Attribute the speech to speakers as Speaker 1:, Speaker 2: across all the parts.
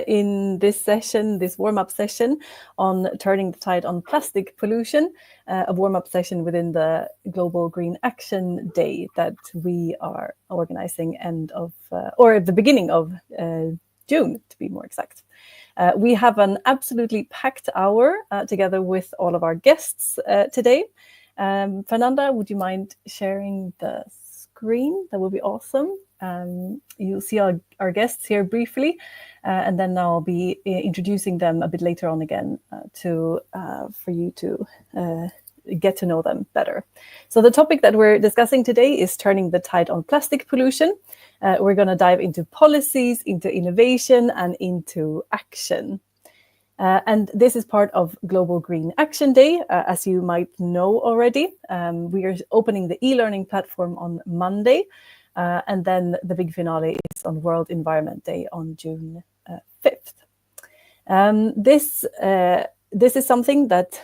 Speaker 1: in this session, this warm-up session on turning the tide on plastic pollution, a warm-up session within the Global Green Action Day that we are organizing or the beginning of June, to be more exact. We have an absolutely packed hour together with all of our guests today. Fernanda, would you mind sharing the screen? That would be awesome. You'll see our guests here briefly, and then I'll be introducing them a bit later on again for you to get to know them better. So the topic that we're discussing today is turning the tide on plastic pollution. We're going to dive into policies, into innovation, and into action. And this is part of Global Green Action Day, as you might know already. We are opening the e-learning platform on Monday, and then the big finale is on World Environment Day on June 5th. This is something that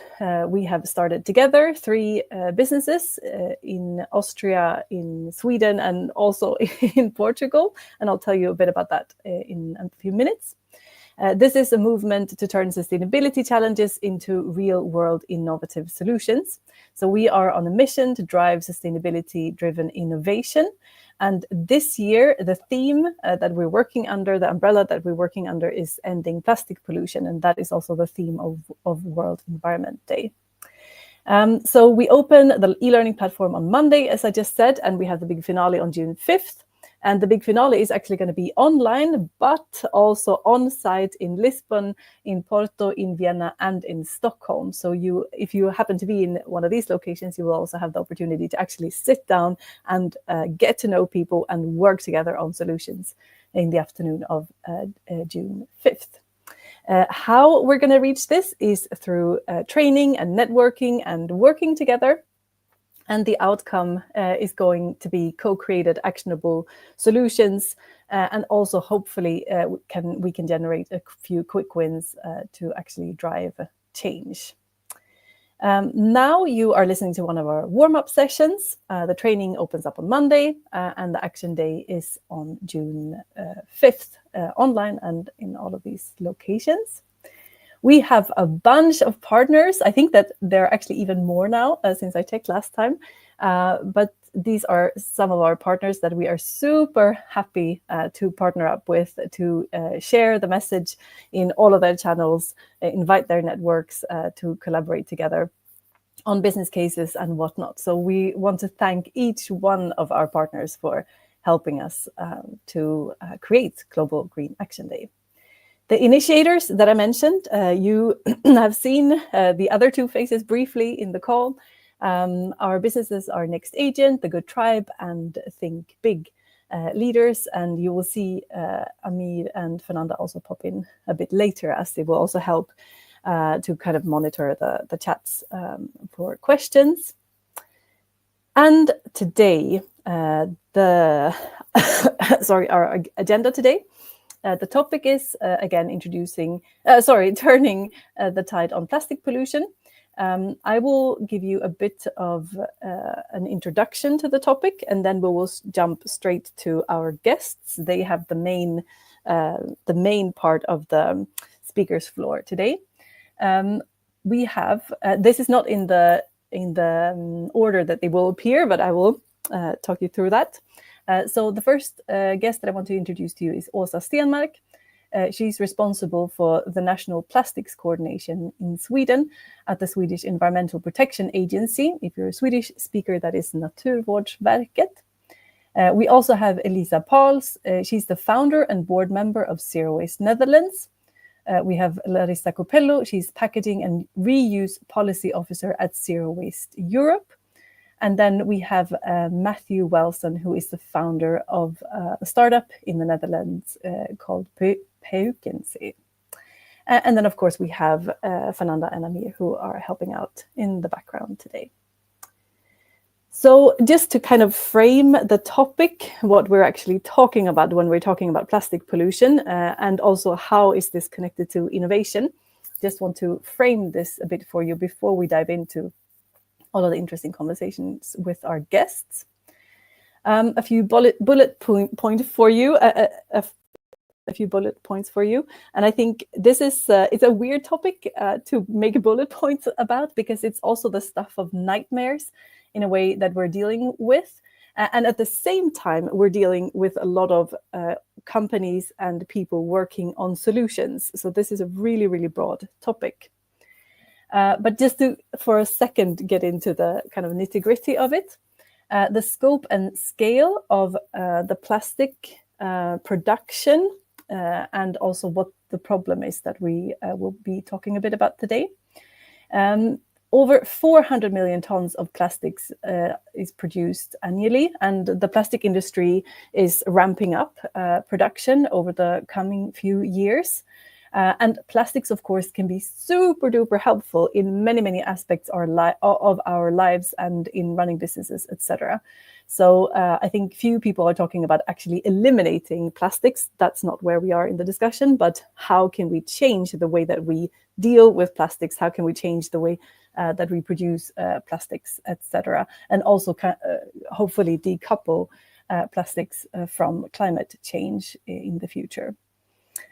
Speaker 1: we have started together, 3 businesses in Austria, in Sweden, and also in Portugal. And I'll tell you a bit about that in a few minutes. This is a movement to turn sustainability challenges into real-world innovative solutions. So we are on a mission to drive sustainability-driven innovation. And this year, the theme that we're working under, the umbrella that we're working under, is ending plastic pollution. And that is also the theme of World Environment Day. So we open the e-learning platform on Monday, as I just said, and we have the big finale on June 5th. And the big finale is actually going to be online, but also on site in Lisbon, in Porto, in Vienna, and in Stockholm. So if you happen to be in one of these locations, you will also have the opportunity to actually sit down and get to know people and work together on solutions in the afternoon of June 5th. How we're going to reach this is through training and networking and working together. And the outcome is going to be co-created actionable solutions, and also hopefully we can generate a few quick wins to actually drive change. Now you are listening to one of our warm-up sessions. The training opens up on Monday, and the action day is on June 5th, online and in all of these locations. We have a bunch of partners. I think that there are actually even more now since I checked last time. But these are some of our partners that we are super happy to partner up with, to share the message in all of their channels, invite their networks to collaborate together on business cases and whatnot. So we want to thank each one of our partners for helping us to create Global Green Action Day. The initiators that I mentioned, you have seen the other 2 faces briefly in the call. Our businesses are Next Agent, The Good Tribe, and Think Big leaders. And you will see Amir and Fernanda also pop in a bit later, as they will also help to kind of monitor the chats for questions. And today, our agenda today. The topic is, again, turning the tide on plastic pollution. I will give you a bit of an introduction to the topic, and then we will jump straight to our guests. They have the main part of the speakers floor today. We have, this is not in the order that they will appear, but I will talk you through that. So the first guest that I want to introduce to you is Åsa Stenmark. She's responsible for the National Plastics Coordination in Sweden at the Swedish Environmental Protection Agency. If you're a Swedish speaker, that is Naturvårdsverket. We also have Elisa Pauls. She's the founder and board member of Zero Waste Netherlands. We have Larissa Copello. She's packaging and reuse policy officer at Zero Waste Europe. And then we have Matthew Welson, who is the founder of a startup in the Netherlands called Peukense. And then, of course, we have Fernanda and Amir, who are helping out in the background today. So just to kind of frame the topic, what we're actually talking about when we're talking about plastic pollution, and also how is this connected to innovation, just want to frame this a bit for you before we dive into all of the interesting conversations with our guests. A few bullet point for you. a few bullet points for you. And I think this is it's a weird topic to make bullet points about, because it's also the stuff of nightmares in a way that we're dealing with. And at the same time, we're dealing with a lot of companies and people working on solutions. So this is a really, really broad topic. But just to, for a second, get into the kind of nitty-gritty of it, the scope and scale of the plastic production and also what the problem is that we will be talking a bit about today. Over 400 million tons of plastics is produced annually, and the plastic industry is ramping up production over the coming few years. And plastics, of course, can be super duper helpful in many, many aspects of our lives and in running businesses, etc. So I think few people are talking about actually eliminating plastics. That's not where we are in the discussion, but how can we change the way that we deal with plastics? How can we change the way that we produce plastics, etc. And also hopefully decouple plastics from climate change in the future.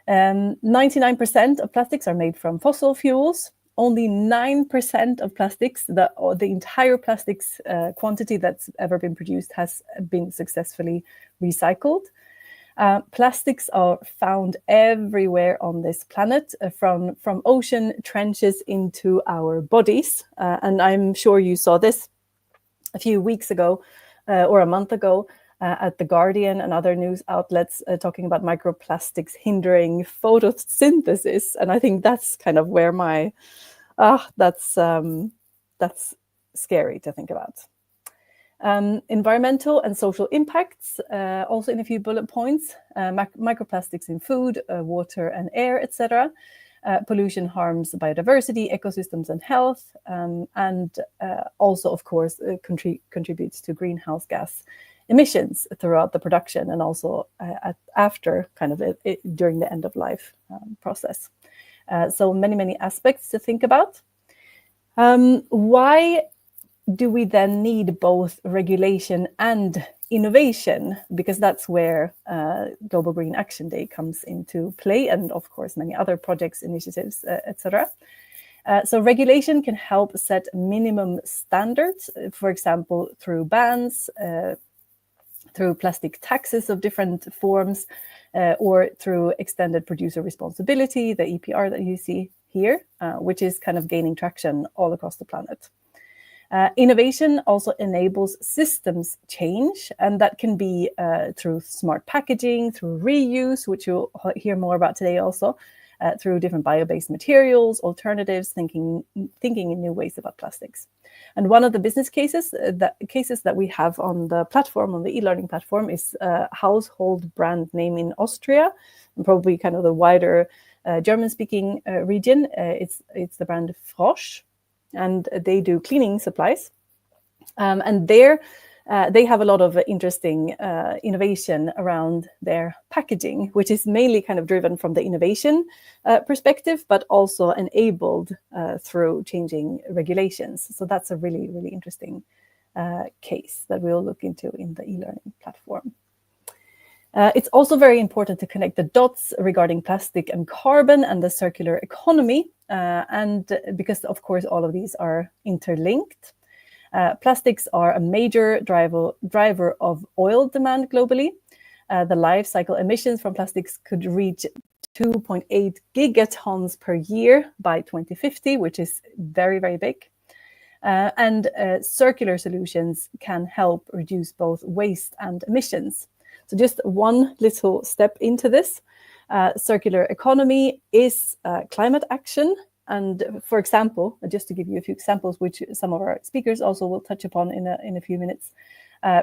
Speaker 1: 99% of plastics are made from fossil fuels. Only 9% of plastics, the entire plastics quantity that's ever been produced, has been successfully recycled. Plastics are found everywhere on this planet, from ocean trenches into our bodies. And I'm sure you saw this a few weeks ago or a month ago at The Guardian and other news outlets talking about microplastics hindering photosynthesis. And I think that's kind of where my, that's scary to think about. Environmental and social impacts, also in a few bullet points, microplastics in food, water and air, etc. Pollution harms biodiversity, ecosystems and health, and also, of course, contributes to greenhouse gas emissions throughout the production and also after kind of during the end of life process. So many, many aspects to think about. Why do we then need both regulation and innovation? Because that's where Global Green Action Day comes into play, and of course many other projects, initiatives, etc. So regulation can help set minimum standards, for example, through bans, through plastic taxes of different forms, or through extended producer responsibility, the EPR that you see here, which is kind of gaining traction all across the planet. Innovation also enables systems change, and that can be through smart packaging, through reuse, which you'll hear more about today also, through different bio-based materials, alternatives, thinking in new ways about plastics. And one of the business cases that we have on the platform, on the e-learning platform, is a household brand name in Austria, and probably kind of the wider German-speaking region. It's the brand Frosch, and they do cleaning supplies. And they have a lot of interesting innovation around their packaging, which is mainly kind of driven from the innovation perspective, but also enabled through changing regulations. So that's a really, really interesting case that we'll look into in the e-learning platform. It's also very important to connect the dots regarding plastic and carbon and the circular economy, and because, of course, all of these are interlinked. Plastics are a major driver of oil demand globally. The life cycle emissions from plastics could reach 2.8 gigatons per year by 2050, which is very, very big. And circular solutions can help reduce both waste and emissions. So just one little step into this. Circular economy is climate action. And for example, just to give you a few examples, which some of our speakers also will touch upon in a few minutes,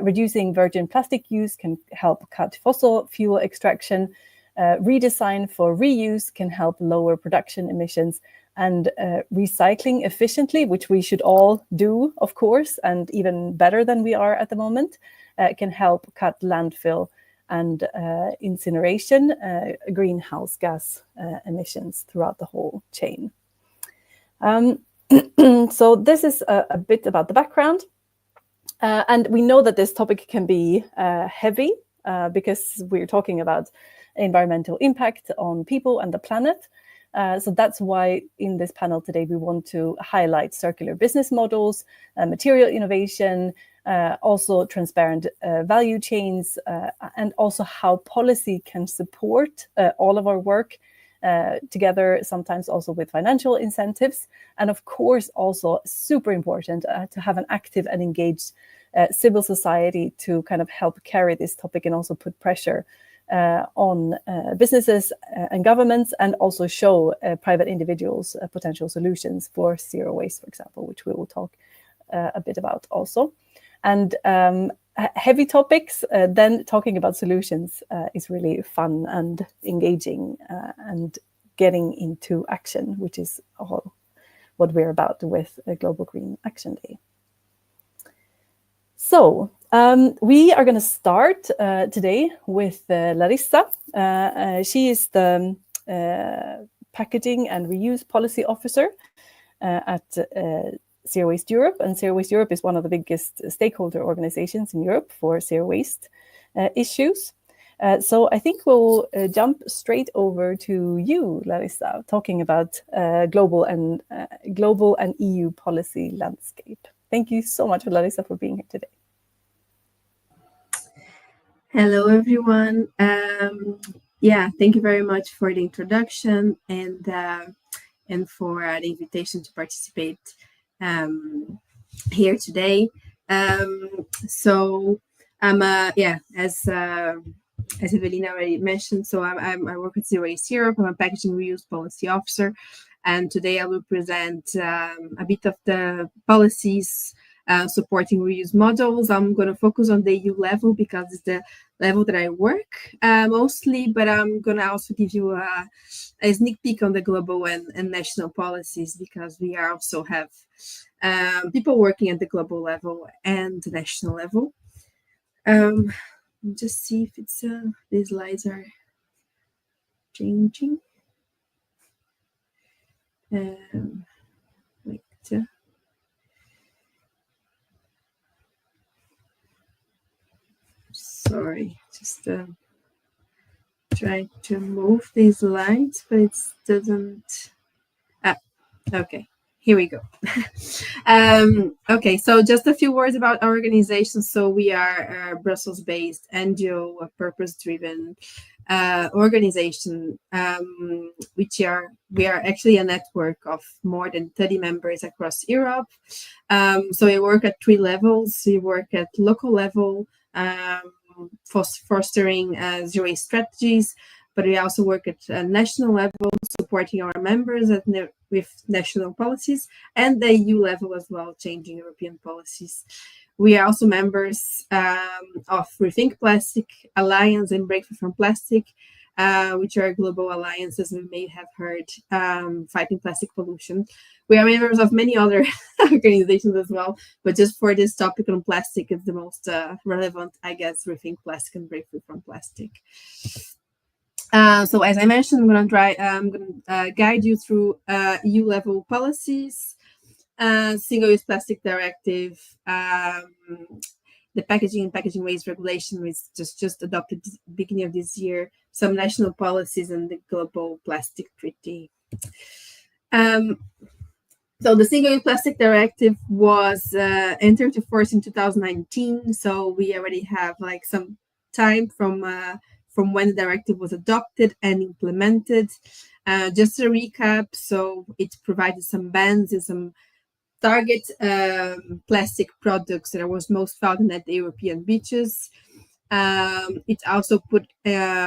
Speaker 1: reducing virgin plastic use can help cut fossil fuel extraction. Redesign for reuse can help lower production emissions, and recycling efficiently, which we should all do, of course, and even better than we are at the moment, can help cut landfill and incineration, greenhouse gas emissions throughout the whole chain. So this is a bit about the background. And we know that this topic can be heavy because we're talking about environmental impact on people and the planet. So that's why in this panel today, we want to highlight circular business models, material innovation, also transparent value chains, and also how policy can support all of our work together, sometimes also with financial incentives. And of course, also super important to have an active and engaged civil society to kind of help carry this topic and also put pressure on businesses and governments, and also show private individuals potential solutions for zero waste, for example, which we will talk a bit about also. And heavy topics, then talking about solutions is really fun and engaging and getting into action, which is all what we're about with Global Green Action Day. So we are going to start today with Larissa. She is the Packaging and Reuse Policy Officer at Zero Waste Europe. And Zero Waste Europe is one of the biggest stakeholder organizations in Europe for zero waste issues. So I think we'll jump straight over to you, Larissa, talking about global and EU policy landscape. Thank you so much, Larissa, for being here today.
Speaker 2: Hello, everyone. Thank you very much for the introduction and for the invitation to participate here today. So I'm as Evelina already mentioned, so I work with Zero Waste Europe. I'm a packaging reuse policy officer, and today I will present a bit of the policies supporting reuse models. I'm going to focus on the EU level because it's the level that I work mostly, but I'm going to also give you a sneak peek on the global and national policies, because we also have people working at the global level and the national level. Just see if it's these slides are changing. Sorry, just trying to move these slides, but it doesn't. Okay. Here we go. Okay, so just a few words about our organization. So we are a Brussels-based NGO, a purpose-driven organization. We are actually a network of more than 30 members across Europe. So we work at 3 levels. We work at local level, fostering zero waste strategies, but we also work at a national level, supporting our members with national policies, and the EU level as well, changing European policies. We are also members of Rethink Plastic Alliance and Breakthrough from Plastic, which are global alliances we may have heard, fighting plastic pollution. We are members of many other organizations as well, but just for this topic on plastic, it's the most relevant, I guess, Rethink Plastic and Breakthrough from Plastic. So as I mentioned, I'm going to guide you through EU level policies, single-use plastic directive, the packaging and packaging waste regulation, which just adopted at the beginning of this year, some national policies, and the global plastic treaty. So the single-use plastic directive was entered into force in 2019. So we already have like some time from when the directive was adopted and implemented. Just a recap, so it provided some bans and some target plastic products that was most found at the European beaches. It also put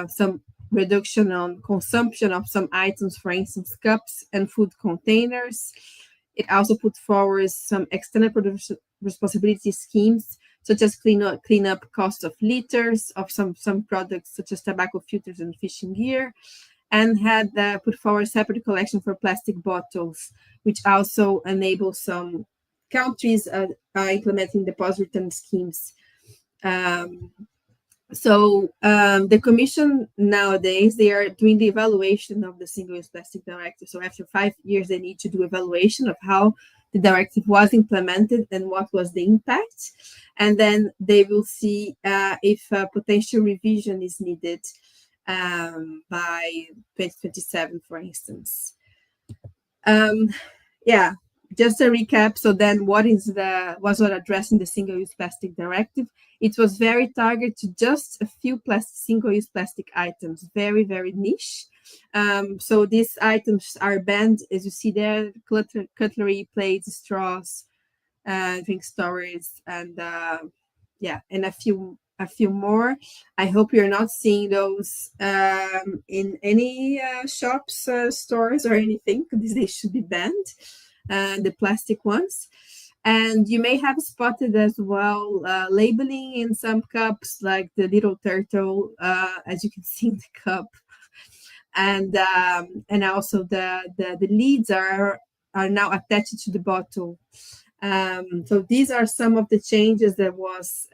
Speaker 2: some reduction on consumption of some items, for instance, cups and food containers. It also put forward some extended production responsibility schemes, such as cleanup cost of liters of some products, such as tobacco filters and fishing gear, and had put forward separate collection for plastic bottles, which also enables some countries implementing deposit return schemes. So the Commission nowadays, they are doing the evaluation of the single-use plastic directive. So after 5 years, they need to do evaluation of how the directive was implemented and what was the impact. And then they will see if a potential revision is needed. by 2027, for instance. Yeah, just a recap. So then what was addressed in the Single-Use Plastic Directive? It was very targeted to just a few single-use plastic items, very, very niche. So these items are banned, as you see there, cutlery, plates, straws, drink storage, and and a few more. I hope you're not seeing those in any shops, stores, or anything, because they should be banned, the plastic ones. And you may have spotted as well labeling in some cups, like the little turtle, as you can see in the cup. And also the lids are now attached to the bottle. So these are some of the changes that was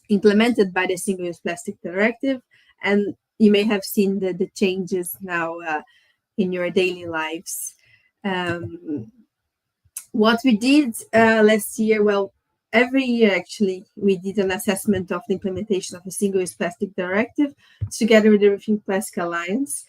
Speaker 2: implemented by the Single-Use Plastic Directive, and you may have seen the changes now in your daily lives. What we did last year, well, every year actually, we did an assessment of the implementation of the Single-Use Plastic Directive together with the Roofing Plastic Alliance.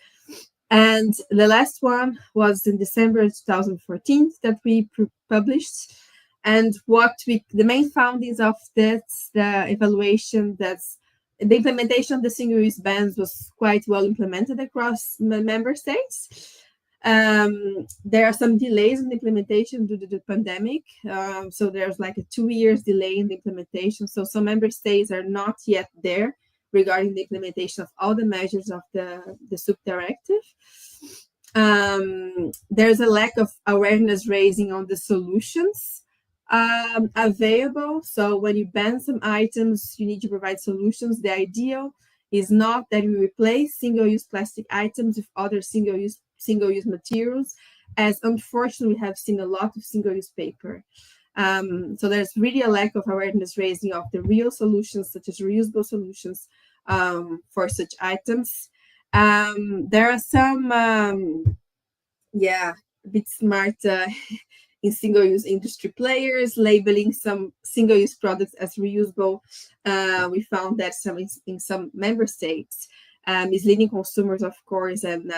Speaker 2: And the last one was in December 2014 that we published. And the main findings of that, the evaluation, that's the implementation of the single-use bans was quite well implemented across member states. There are some delays in the implementation due to the pandemic. So there's like a 2 years delay in the implementation. So some member states are not yet there regarding the implementation of all the measures of the SUP directive. There's a lack of awareness raising on the solutions available. So when you ban some items, you need to provide solutions. The ideal is not that we replace single-use plastic items with other single-use materials, as unfortunately we have seen a lot of single-use paper. So there's really a lack of awareness raising of the real solutions, such as reusable solutions for such items. There are some, a bit smart in single-use industry players labeling some single-use products as reusable. We found that in some member states, misleading consumers, of course, and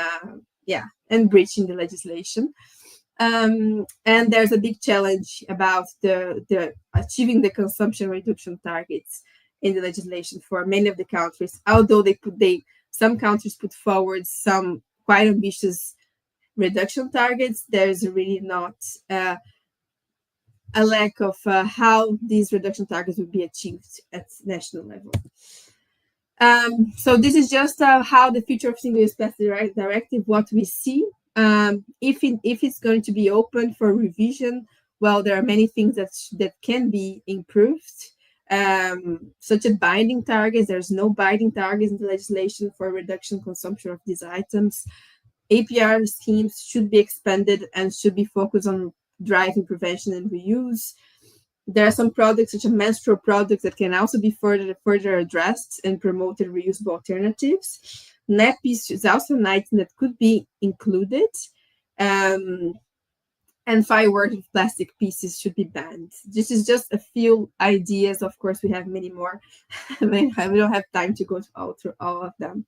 Speaker 2: breaching the legislation. And there's a big challenge about the achieving the consumption reduction targets in the legislation for many of the countries, although some countries put forward some quite ambitious reduction targets. There's really not a lack of how these reduction targets would be achieved at national level. So this is just how the future of single-use plastic directive, what we see. If it's going to be open for revision, well, there are many things that can be improved, such as binding targets. There's no binding targets in the legislation for reduction consumption of these items. APR schemes should be expanded and should be focused on driving prevention and reuse. There are some products, such as menstrual products, that can also be further addressed and promoted reusable alternatives. Nappies is also an item that could be included. And fireworks with plastic pieces should be banned. This is just a few ideas. Of course, we have many more. We don't have time to go through all of them.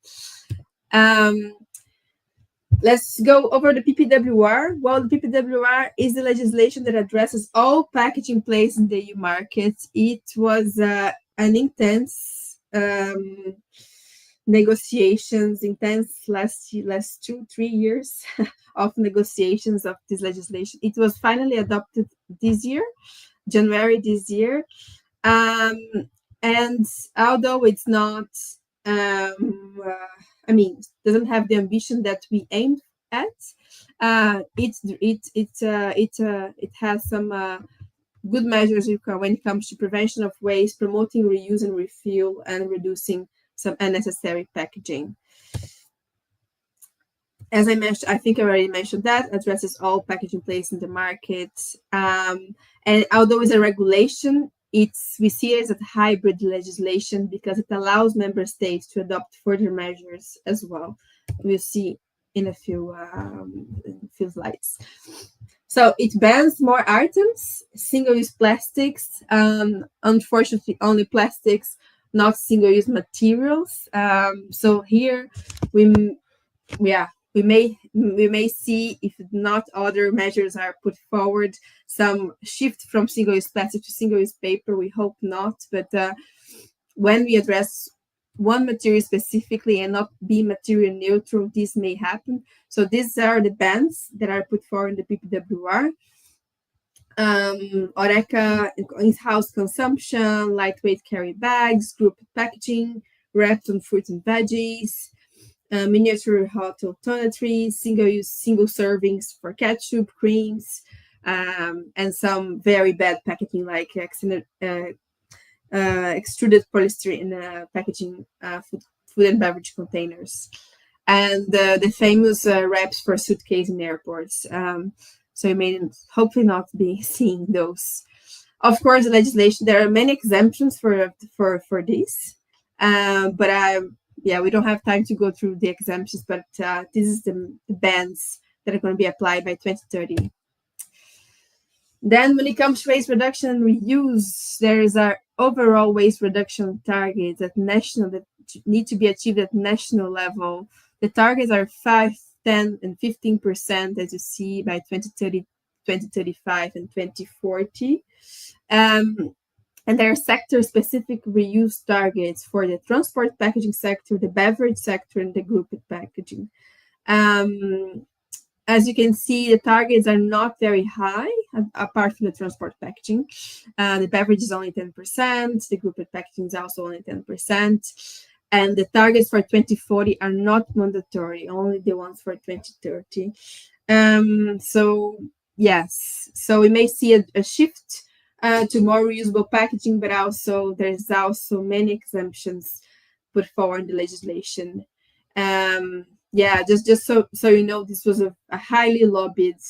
Speaker 2: Let's go over the PPWR. Well, the PPWR is the legislation that addresses all packaging placed in the EU market. It was an intense negotiations, last 2-3 years of negotiations of this legislation. It was finally adopted this year, January this year. And although it's not, doesn't have the ambition that we aimed at, it has some good measures when it comes to prevention of waste, promoting reuse and refill, and reducing some unnecessary packaging. As I mentioned, I think I already mentioned that, addresses all packaging placed in the market. And although it's a regulation, we see it as a hybrid legislation because it allows member states to adopt further measures as well. We'll see in a few slides. So it bans more items, single-use plastics, unfortunately only plastics not single-use materials. So here we may see, if not other measures are put forward, some shift from single-use plastic to single-use paper. We hope not, but when we address one material specifically and not be material neutral, this may happen. So these are the bans that are put forward in the PPWR. Oreca in-house consumption, lightweight carry bags, group packaging, wrapped on fruits and veggies, miniature hot alternatives, single servings for ketchup, creams, and some very bad packaging like extruded polystyrene packaging, food and beverage containers, and the famous wraps for suitcase in airports. So you may hopefully not be seeing those. Of course, the legislation, there are many exemptions for this, but we don't have time to go through the exemptions, but this is the bans that are going to be applied by 2030. Then when it comes to waste reduction and reuse, there is our overall waste reduction targets that need to be achieved at national level. The targets are 5, 10, and 15%, as you see, by 2030, 2035, and 2040. And there are sector-specific reuse targets for the transport packaging sector, the beverage sector, and the grouped packaging. As you can see, the targets are not very high, apart from the transport packaging. The beverage is only 10%, the grouped packaging is also only 10%, and the targets for 2040 are not mandatory, only the ones for 2030. So we may see a shift to more reusable packaging, but there's also many exemptions put forward in the legislation. Just so you know, this was a highly lobbied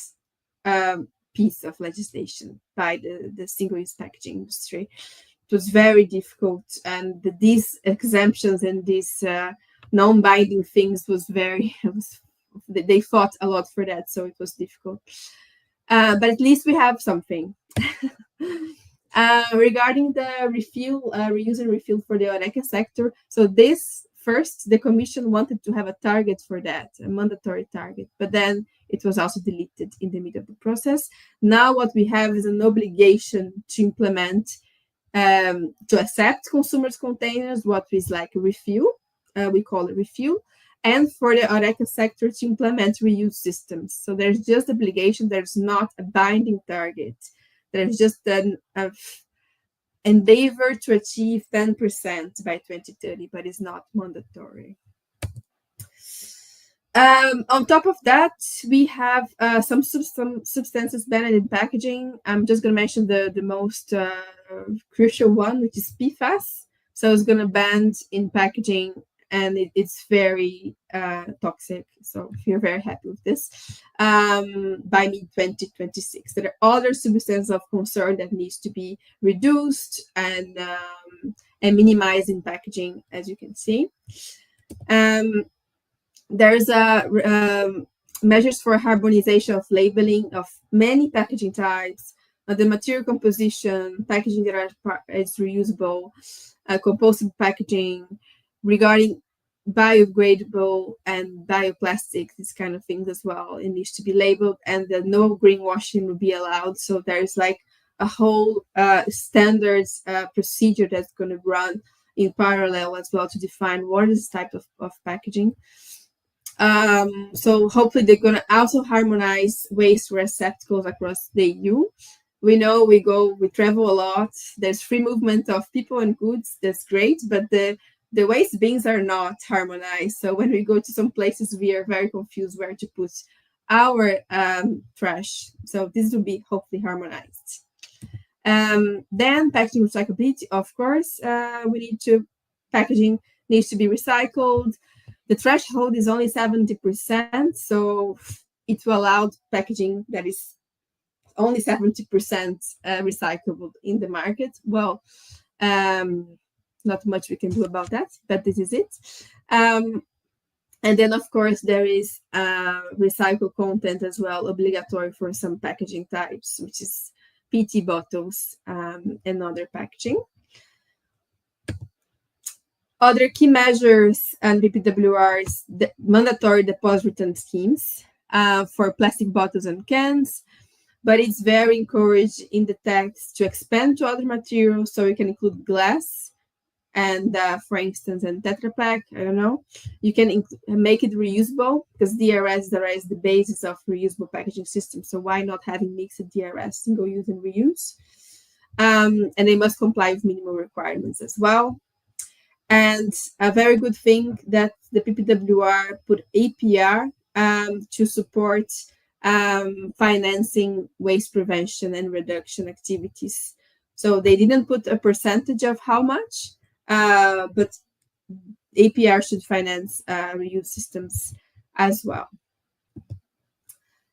Speaker 2: piece of legislation by the single-use packaging industry. It was very difficult, and these exemptions and these non-binding things they fought a lot for that, so it was difficult. But at least we have something. Regarding the reuse and refill for the Oreca sector, so this first, the Commission wanted to have a target for that, a mandatory target, but then it was also deleted in the middle of the process. Now what we have is an obligation to implement, to accept consumers' containers, what is like a refill, we call it refill, and for the Oreca sector to implement reuse systems. So there's just obligation, there's not a binding target. There's just an endeavor to achieve 10% by 2030, but it's not mandatory. On top of that, we have some substances banned in packaging. I'm just going to mention the most crucial one, which is PFAS. So it's going to ban in packaging, and it's very toxic. So we're very happy with this. By mid-2026, there are other substances of concern that needs to be reduced and minimized in packaging, as you can see. There's measures for harmonization of labeling of many packaging types, the material composition, packaging that is reusable, compostable packaging, regarding biodegradable and bioplastics, these kind of things as well. It needs to be labeled, and no greenwashing will be allowed. So there's like a whole standards procedure that's going to run in parallel as well to define what is this type of packaging. So hopefully they're going to also harmonize waste receptacles across the EU. We know we travel a lot. There's free movement of people and goods. That's great, but the waste bins are not harmonized. So when we go to some places, we are very confused where to put our trash. So this will be hopefully harmonized. Then packaging recyclability, of course, packaging needs to be recycled. The threshold is only 70%, so it will allow packaging that is only 70% recyclable in the market. Well, not much we can do about that, but this is it. And then, of course, there is recycled content as well, obligatory for some packaging types, which is PET bottles and other packaging. Other key measures and BPWR is the mandatory deposit return schemes for plastic bottles and cans, but it's very encouraged in the text to expand to other materials, so you can include glass and, for instance, and Tetra Pak. I don't know. You can make it reusable because DRS is the basis of reusable packaging system. So why not having mixed DRS, single use and reuse? And they must comply with minimum requirements as well. And a very good thing that the PPWR put APR to support financing waste prevention and reduction activities. So they didn't put a percentage of how much, but APR should finance reuse systems as well.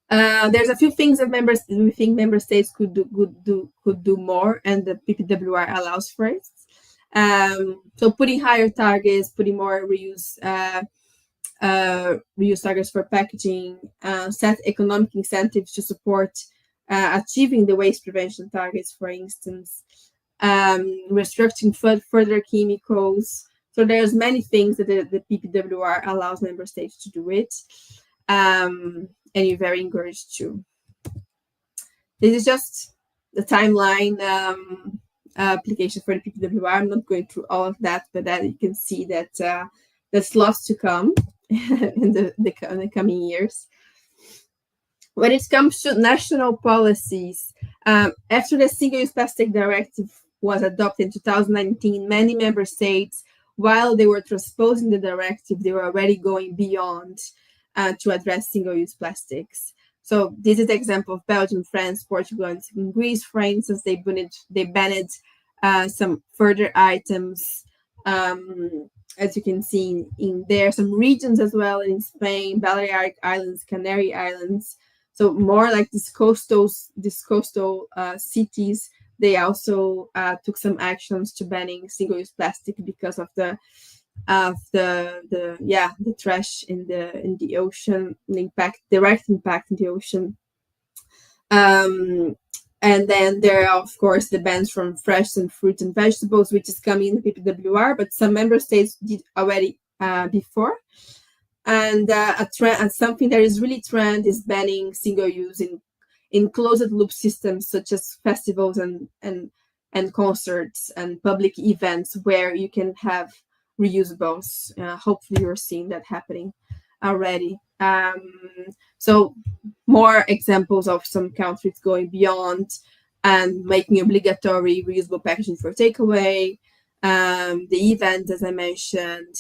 Speaker 2: There's a few things that we think member states could do more, and the PPWR allows for it. So putting higher targets, putting more reuse targets for packaging, set economic incentives to support achieving the waste prevention targets, for instance, restricting further chemicals. So there's many things that the PPWR allows member states to do it, and you're very encouraged to. This is just the timeline application for the PPWR. I'm not going through all of that, but that you can see that there's lots to come in the coming years. When it comes to national policies, after the Single-Use Plastic Directive was adopted in 2019, many member states, while they were transposing the directive, they were already going beyond to address single-use plastics. So this is the example of Belgium, France, Portugal, and Greece, for instance. They banned some further items, as you can see in there. Some regions as well in Spain, Balearic Islands, Canary Islands. So more like these coastal cities. They also took some actions to banning single-use plastic because of the trash in the ocean, direct impact in the ocean. And then there are, of course, the bans from fresh and fruit and vegetables, which is coming in the PPWR, but some member states did already before. And something that is really trend is banning single use in closed loop systems such as festivals and concerts and public events where you can have reusables. Hopefully you're seeing that happening already. So more examples of some countries going beyond and making obligatory reusable packaging for takeaway. The event, as I mentioned.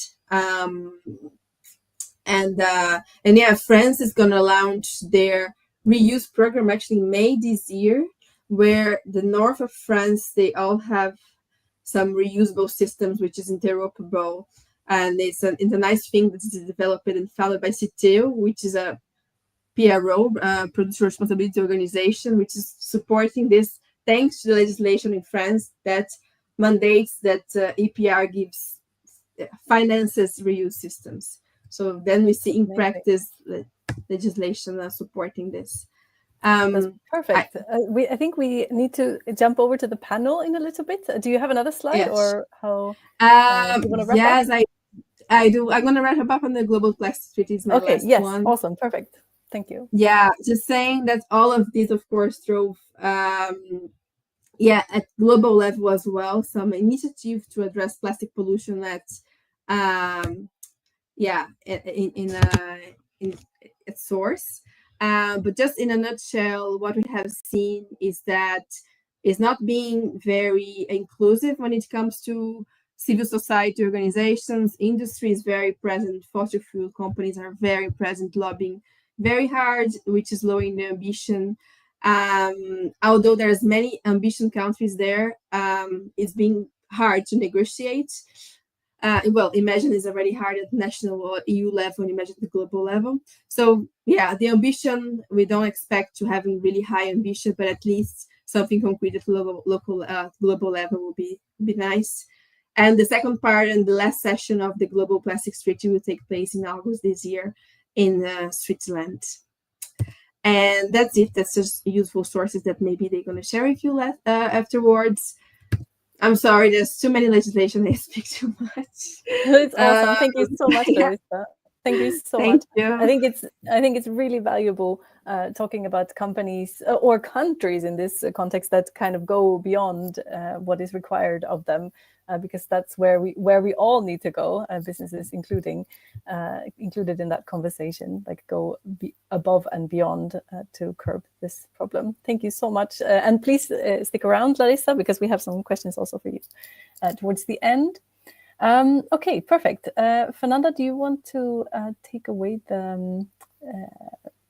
Speaker 2: France is going to launch their reuse program actually May this year, where the north of France, they all have some reusable systems, which is interoperable. And it's a nice thing that is developed and founded by CITEO, which is a PRO, Producer Responsibility Organization, which is supporting this thanks to the legislation in France that mandates that APR finances reuse systems. So then we see in practice legislation supporting this.
Speaker 1: That's perfect. I think we need to jump over to the panel in a little bit. Do you have another slide, yes, or how?
Speaker 2: Yes, I do. I'm going to wrap up on the Global Plastic Treaty.
Speaker 1: Okay, yes, one. Awesome, perfect. Thank you.
Speaker 2: Yeah, just saying that all of these, of course, drove, at global level as well, some initiative to address plastic pollution at source. But just in a nutshell, what we have seen is that it's not being very inclusive when it comes to civil society organizations. Industry is very present. Fossil fuel companies are very present, lobbying very hard, which is lowering the ambition. Although there's many ambition countries there, it's being hard to negotiate. Imagine it's already hard at national or EU level, and imagine the global level. So the ambition, we don't expect to having really high ambition, but at least something concrete at global level will be nice. And the second part and the last session of the Global Plastics Treaty will take place in August this year in Switzerland. And that's it. That's just useful sources that maybe they're going to share with you afterwards. I'm sorry, there's too many legislation. I speak too much.
Speaker 1: It's awesome.
Speaker 2: Um,
Speaker 1: Thank you so much,
Speaker 2: yeah,
Speaker 1: Larissa. Thank you so much.
Speaker 2: thank you.
Speaker 1: I think it's really valuable talking about companies or countries in this context that kind of go beyond what is required of them, because that's where we all need to go, businesses including included in that conversation, like go above and beyond to curb this problem. Thank you so much, and please stick around, Larissa, because we have some questions also for you towards the end. Okay, perfect. Fernanda, do you want to take away the?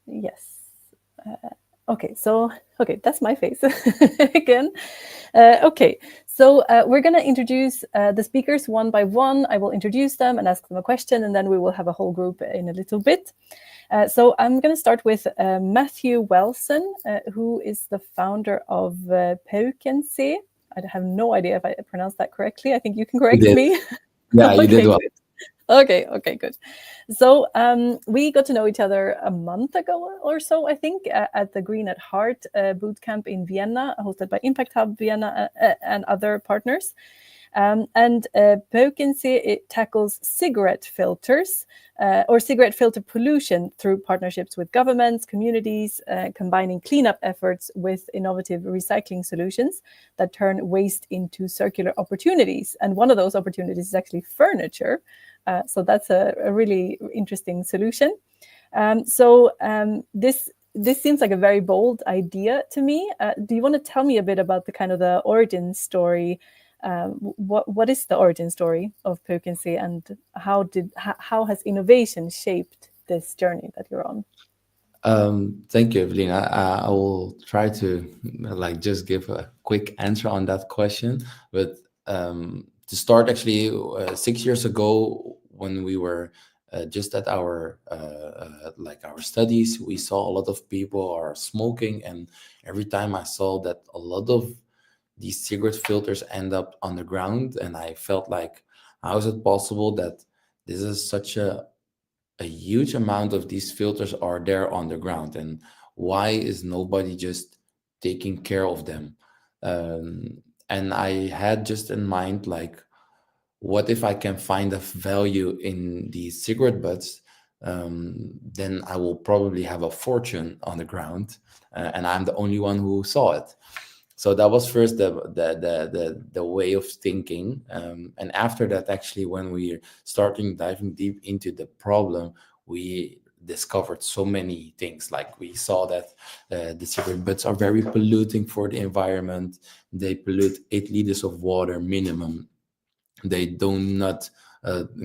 Speaker 1: Yes. Okay, so okay, that's my face again. Okay, so we're going to introduce the speakers one by one. I will introduce them and ask them a question, and then we will have a whole group in a little bit. So I'm going to start with Matthew Welson, who is the founder of Peukensee. I have no idea if I pronounced that correctly. I think you can
Speaker 3: You
Speaker 1: correct
Speaker 3: did.
Speaker 1: me.
Speaker 3: Yeah, you did
Speaker 1: Okay,
Speaker 3: well.
Speaker 1: good. Okay, good. So we got to know each other a month ago or so, I think, at the Green at Heart boot camp in Vienna, hosted by Impact Hub Vienna and other partners. And Peukensee, it tackles cigarette filters or cigarette filter pollution through partnerships with governments, communities, combining cleanup efforts with innovative recycling solutions that turn waste into circular opportunities. And one of those opportunities is actually furniture. So that's a really interesting solution. This seems like a very bold idea to me. Do you want to tell me a bit about the kind of the origin story? What is the origin story of Peukensee, and how has innovation shaped this journey that you're on?
Speaker 3: Thank you, Evelyn. I will try to like just give a quick answer on that question. But to start, actually, 6 years ago, when we were just at our like our studies, we saw a lot of people are smoking, and every time I saw that a lot of these cigarette filters end up on the ground, and I felt like, how is it possible that this is such a huge amount of these filters are there on the ground, and why is nobody just taking care of them? And I had just in mind, like, what if I can find a value in these cigarette butts? Then I will probably have a fortune on the ground, and I'm the only one who saw it. So that was first the way of thinking, and after that, actually, when we starting diving deep into the problem, we discovered so many things. Like, we saw that the cigarette butts are very polluting for the environment. They pollute 8 liters of water minimum. They do not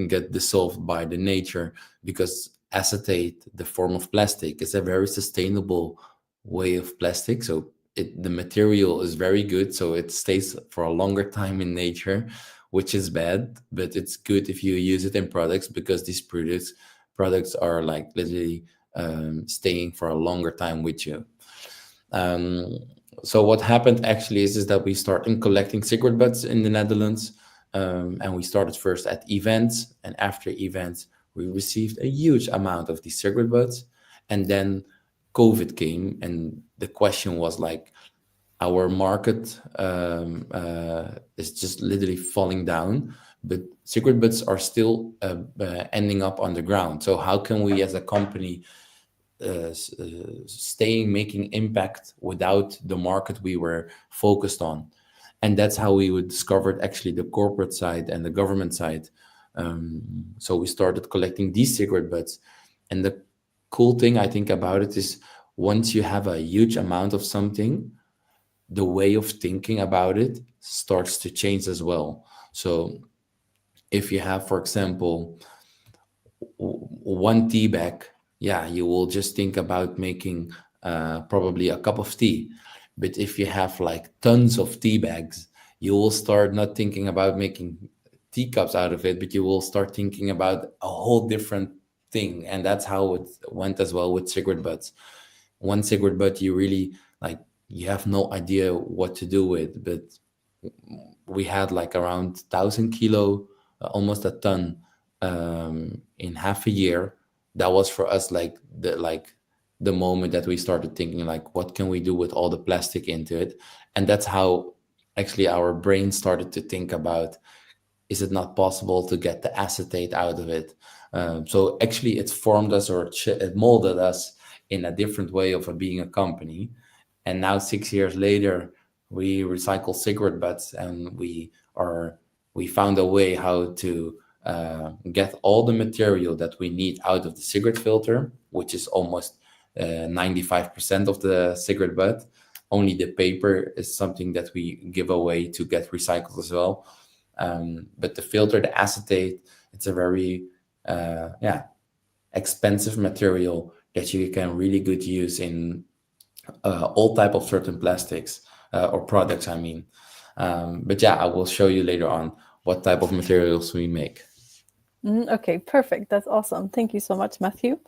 Speaker 3: get dissolved by the nature, because acetate, the form of plastic, is a very sustainable way of plastic. So the material is very good, so it stays for a longer time in nature, which is bad, but it's good if you use it in products, because these products are like literally staying for a longer time with you. um, so what happened actually is that we started collecting cigarette butts in the Netherlands, and we started first at events, and after events we received a huge amount of these cigarette butts, and then COVID came, and the question was like, our market is just literally falling down, but cigarette butts are still ending up on the ground. So how can we as a company staying making impact without the market we were focused on? And that's how we would discovered actually the corporate side and the government side. So we started collecting these cigarette butts, and the cool thing I think about it is, once you have a huge amount of something, the way of thinking about it starts to change as well. So if you have, for example, one tea bag, yeah, you will just think about making probably a cup of tea. But if you have like tons of tea bags, you will start not thinking about making teacups out of it, but you will start thinking about a whole different thing. And that's how it went as well with cigarette butts. One cigarette butt, you really like, you have no idea what to do with, but we had like around 1,000 kilo, almost a ton, in half a year. That was for us like the moment that we started thinking like, what can we do with all the plastic into it? And that's how actually our brain started to think about, is it not possible to get the acetate out of it? So actually it formed us, or it molded us in a different way of being a company. And now 6 years later, we recycle cigarette butts, and we found a way how to get all the material that we need out of the cigarette filter, which is almost 95% of the cigarette butt. Only the paper is something that we give away to get recycled as well. But the filter, the acetate, it's a very expensive material that you can really good use in all type of certain plastics or products, I mean. But yeah, I will show you later on what type of materials we make.
Speaker 1: Okay, perfect. That's awesome. Thank you so much, Matthew.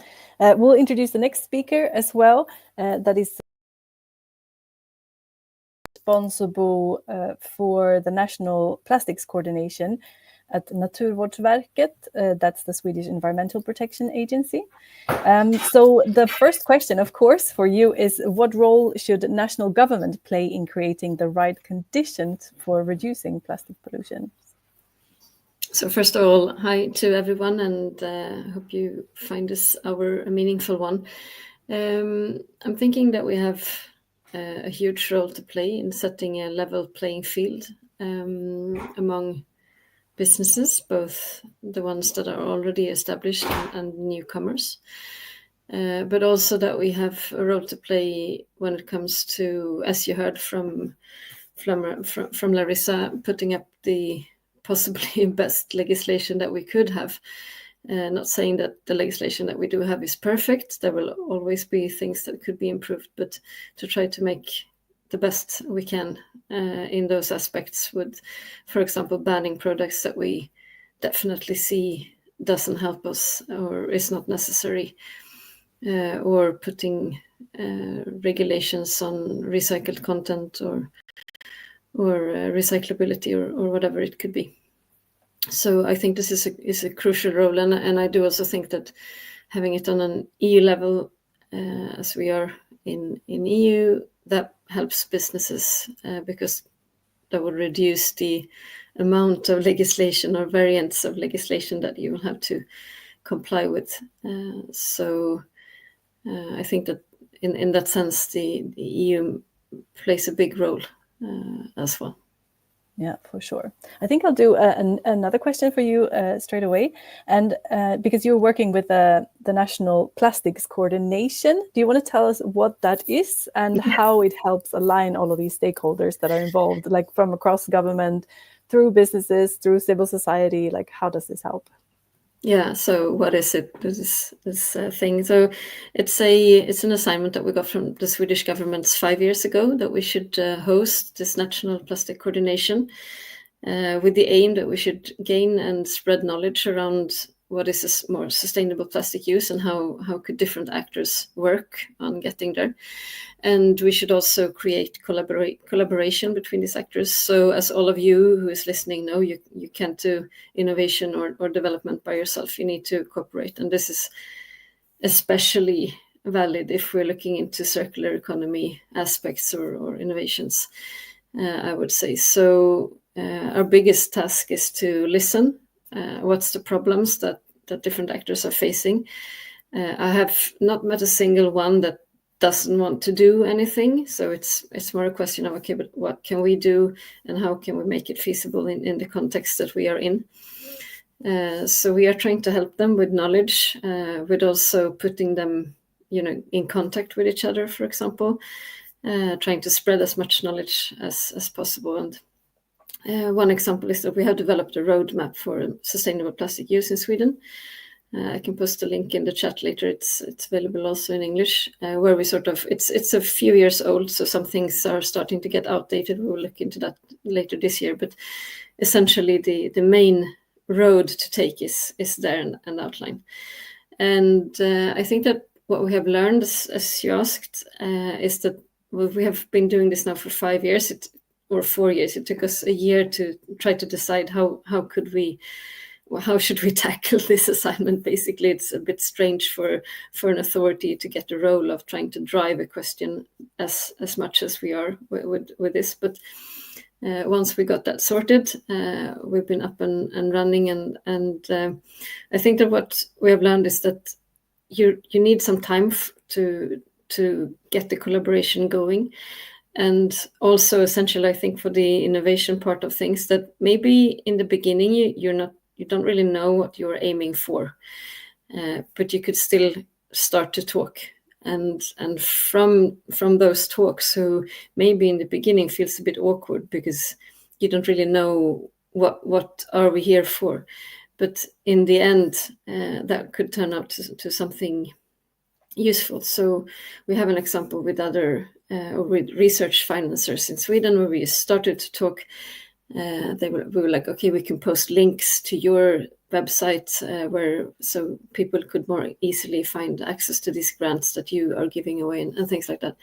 Speaker 1: We'll introduce the next speaker as well. That is responsible for the National Plastics Coordination at Naturvårdsverket. That's the Swedish Environmental Protection Agency. So the first question, of course, for you is, what role should national government play in creating the right conditions for reducing plastic pollution?
Speaker 4: So first of all, hi to everyone, and hope you find this hour a meaningful one. I'm thinking that we have a huge role to play in setting a level playing field among businesses, both the ones that are already established and newcomers, but also that we have a role to play when it comes to, as you heard from Larissa, putting up the possibly best legislation that we could have. Not saying that the legislation that we do have is perfect. There will always be things that could be improved, but to try to make the best we can in those aspects with, for example, banning products that we definitely see doesn't help us or is not necessary, or putting regulations on recycled content or recyclability or whatever it could be. So I think this is a crucial role, and I do also think that having it on an EU level, as we are in EU, that helps businesses because that will reduce the amount of legislation or variants of legislation that you will have to comply with. So I think that in that sense, the EU plays a big role as well.
Speaker 1: Yeah, for sure. I think I'll do another question for you straight away. And because you're working with the National Plastics Coordination, do you want to tell us what that is and how it helps align all of these stakeholders that are involved, like from across government, through businesses, through civil society? Like, how does this help?
Speaker 4: Yeah, so what is it, this thing? So it's an assignment that we got from the Swedish government 5 years ago, that we should host this National Plastic Coordination with the aim that we should gain and spread knowledge around what is a more sustainable plastic use and how could different actors work on getting there. And we should also create collaboration between these actors. So as all of you who is listening know, you can't do innovation or development by yourself. You need to cooperate. And this is especially valid if we're looking into circular economy aspects or innovations, I would say. So our biggest task is to listen. What's the problems that different actors are facing? I have not met a single one that doesn't want to do anything. So it's more a question of, okay, but what can we do and how can we make it feasible in the context that we are in? So we are trying to help them with knowledge, with also putting them, in contact with each other, for example, trying to spread as much knowledge as possible. And one example is that we have developed a roadmap for sustainable plastic use in Sweden. I can post a link in the chat later. It's available also in English, where we it's a few years old, so some things are starting to get outdated. We will look into that later this year. But essentially, the main road to take is there and outlined. And I think that what we have learned, as you asked, is that we have been doing this now for 5 years. Or 4 years. It took us a year to try to decide how should we tackle this assignment. Basically, it's a bit strange for an authority to get the role of trying to drive a question as much as we are with this. But once we got that sorted, we've been up and running, and I think that what we have learned is that you need some time to get the collaboration going, and also essential, I think, for the innovation part of things, that maybe in the beginning you don't really know what you're aiming for, but you could still start to talk. And from those talks, so maybe in the beginning feels a bit awkward because you don't really know what are we here for, but in the end that could turn out to something useful. So we have an example with other with research financiers in Sweden, where we started to talk. We were like, okay, we can post links to your website where so people could more easily find access to these grants that you are giving away, and things like that.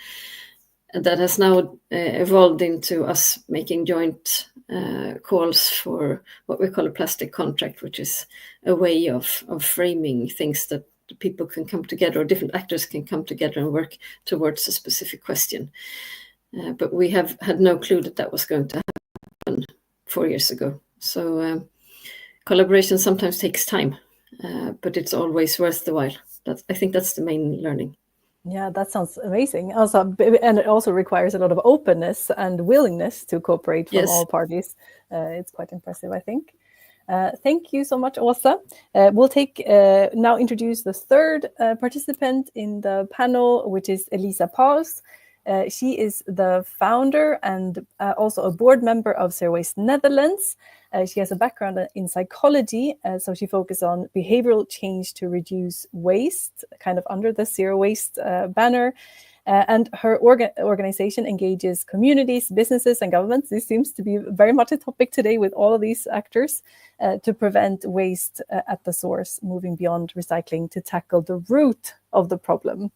Speaker 4: And that has now evolved into us making joint calls for what we call a plastic contract, which is a way of framing things that people can come together, or different actors can come together and work towards a specific question. But we have had no clue that was going to happen 4 years ago. So collaboration sometimes takes time, but it's always worth the while. I think that's the main learning.
Speaker 1: Yeah, that sounds amazing. Also, and it also requires a lot of openness and willingness to cooperate from all parties. It's quite impressive, I think. Thank you so much, Åsa. We'll now introduce the third participant in the panel, which is Elisa Paus. She is the founder and also a board member of Zero Waste Netherlands. She has a background in psychology, so she focuses on behavioral change to reduce waste, kind of under the Zero Waste banner. And her organization engages communities, businesses, and governments. This seems to be very much a topic today with all of these actors to prevent waste at the source, moving beyond recycling to tackle the root of the problem.